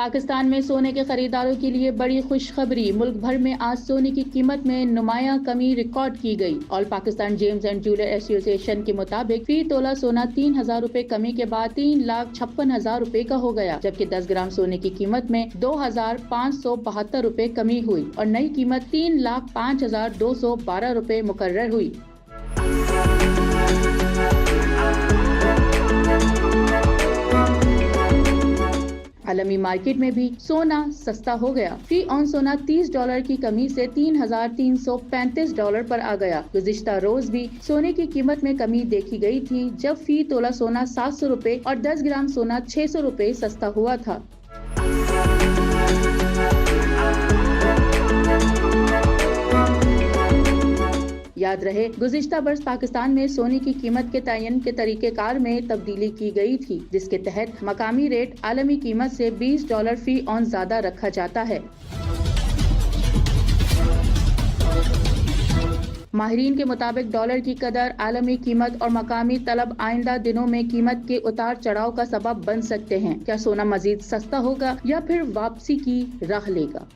पाकिस्तान में सोने के खरीदारों के लिए बड़ी खुशखबरी। मुल्क भर में आज सोने की कीमत में नुमाया कमी रिकॉर्ड की गई। All Pakistan James and jeweller association के मुताबिक फी तोला सोना 3,000 रूपए कमी के बाद 3,56,000 रूपए का हो गया, जबकि 10 ग्राम सोने की कीमत में 2,572 रूपए कमी हुई और नई कीमत 3,05,212 रूपए मुकर्रर हुई। आलमी मार्केट में भी सोना सस्ता हो गया। फी ऑन सोना $30 की कमी से $3,335 पर आ गया। गुज़िश्ता रोज भी सोने की कीमत में कमी देखी गई थी, जब फी तोला सोना 700 रूपए और 10 ग्राम सोना 600 रूपए सस्ता हुआ था। याद रहे, गुज़िश्ता बरस पाकिस्तान में सोने की कीमत के तयन के तरीक़ेकार में तब्दीली की गई थी, जिसके तहत मकामी रेट आलमी कीमत से $20 फी ऑन ज्यादा रखा जाता है। माहिरीन के मुताबिक डॉलर की कदर, आलमी कीमत और मकामी तलब आइंदा दिनों में कीमत के उतार चढ़ाव का सबब बन सकते हैं। क्या सोना मजीद सस्ता होगा या फिर वापसी की राह लेगा?